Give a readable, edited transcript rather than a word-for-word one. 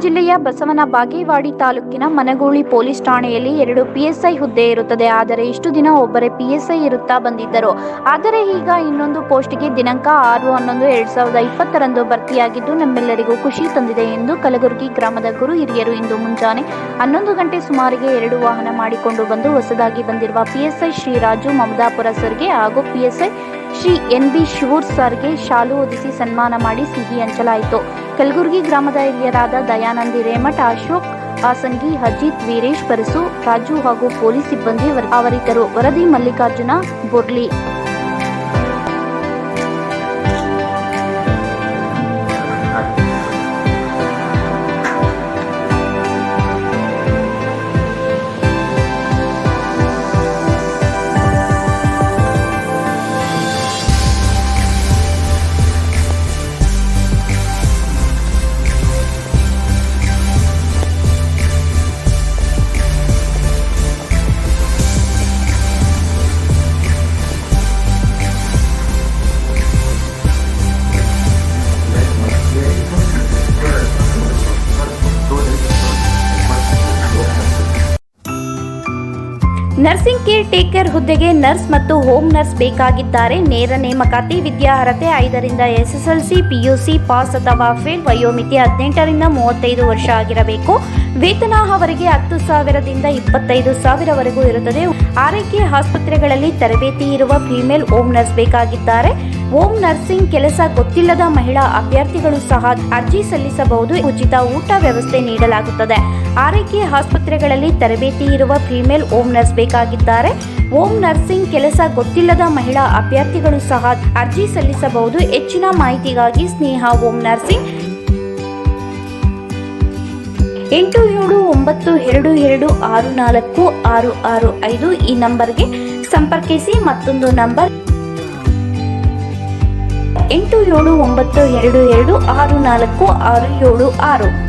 ಜಿಲ್ಲೆಯ ಬಸವನ ಬಾಗೇವಾಡಿ ತಾಲೂಕಿನ ಮನಗೂಳಿ ಪೊಲೀಸ್ ಠಾಣೆಯಲ್ಲಿ 2 PSI ಹುದ್ದೆ ಇರುತ್ತದೆ. ಆದರೆ ಇಷ್ಟು ದಿನ ಒಬ್ಬರೇ PSI ಇರುತ್ತಾ ಬಂದಿದ್ದರು. ಆದರೆ ಈಗ ಇನ್ನೊಂದು ಪೋಸ್ಟ್ಗೆ ದಿನಾಂಕ 6/11/2020 ಭರ್ತಿಯಾಗಿದ್ದು ನಮ್ಮೆಲ್ಲರಿಗೂ ಖುಷಿ ತಂದಿದೆ ಎಂದು ಕಲಗುರಗಿ ಗ್ರಾಮದ ಗುರು ಹಿರಿಯರು ಇಂದು ಮುಂಜಾನೆ 11 ಗಂಟೆ ಸುಮಾರಿಗೆ 2 ವಾಹನ ಮಾಡಿಕೊಂಡು ಬಂದು ಹೊಸದಾಗಿ ಬಂದಿರುವ PSI ಶ್ರೀ ರಾಜು ಮಮದಾಪುರ ಸರ್ಗೆ ಹಾಗೂ PSI ಶ್ರೀ NB ಶಿವೂರ್ ಸರ್ಗೆ ಶಾಲು ಹೊದಿಸಿ ಸನ್ಮಾನ ಮಾಡಿ ಸಿಹಿ ಹಂಚಲಾಯಿತು. ಕಲಬುರಗಿ ಗ್ರಾಮದ ಹಿರಿಯರಾದ ದಯಾನಂದಿ ರೇಮಠ, ಅಶೋಕ್ ಆಸಂಗಿ, ಅಜಿತ್, ವೀರೇಶ್ ಪರಸು, ರಾಜು ಹಾಗೂ ಪೊಲೀಸ್ ಸಿಬ್ಬಂದಿ ಅವರಿದ್ದರು. ವರದಿ Mallikarjuna Burli. Nursing caretaker ಹುದ್ದೆಗೆ ನರ್ಸ್ ಮತ್ತು ಹೋಮ್ ನರ್ಸ್ ಬೇಕಾಗಿದ್ದಾರೆ. ನೇರ ನೇಮಕಾತಿ. ವಿದ್ಯಾರ್ಹತೆ 5ರಿಂದ SSLC, PUC ಪಾಸ್ ಅಥವಾ ಫೇಲ್. ವಯೋಮಿತಿ 18ರಿಂದ 35 ವರ್ಷ ಆಗಿರಬೇಕು. ವೇತನ ಅವರಿಗೆ 10,000ದಿಂದ 25,000ವರೆಗೂ ಇರುತ್ತದೆ. ಆರೈಕೆ ಆಸ್ಪತ್ರೆಗಳಲ್ಲಿ ತರಬೇತಿ ಇರುವ ಫಿಮೇಲ್ ಹೋಮ್ ನರ್ಸ್ ಬೇಕಾಗಿದ್ದಾರೆ. ಹೋಮ್ ನರ್ಸಿಂಗ್ ಕೆಲಸ ಗೊತ್ತಿಲ್ಲದ ಮಹಿಳಾ ಅಭ್ಯರ್ಥಿಗಳು ಸಹ ಅರ್ಜಿ ಸಲ್ಲಿಸಬಹುದು. ಉಚಿತ ಊಟ ವ್ಯವಸ್ಥೆ ನೀಡಲಾಗುತ್ತದೆ. ಆರೈಕೆ ಆಸ್ಪತ್ರೆಗಳಲ್ಲಿ ತರಬೇತಿ ಇರುವ ಫಿಮೇಲ್ ಹೋಮ್ ನರ್ಸ್ ಬೇಕಾಗಿದ್ದಾರೆ. ಹೋಮ್ ನರ್ಸಿಂಗ್ ಕೆಲಸ ಗೊತ್ತಿಲ್ಲದ ಮಹಿಳಾ ಅಭ್ಯರ್ಥಿಗಳು ಸಹ ಅರ್ಜಿ ಸಲ್ಲಿಸಬಹುದು. ಹೆಚ್ಚಿನ ಮಾಹಿತಿಗಾಗಿ ಸ್ನೇಹ ಹೋಮ್ ನರ್ಸಿಂಗ್ 8792264665 ಈ ನಂಬರ್ಗೆ ಸಂಪರ್ಕಿಸಿ. ಮತ್ತೊಂದು ನಂಬರ್ 8792264676.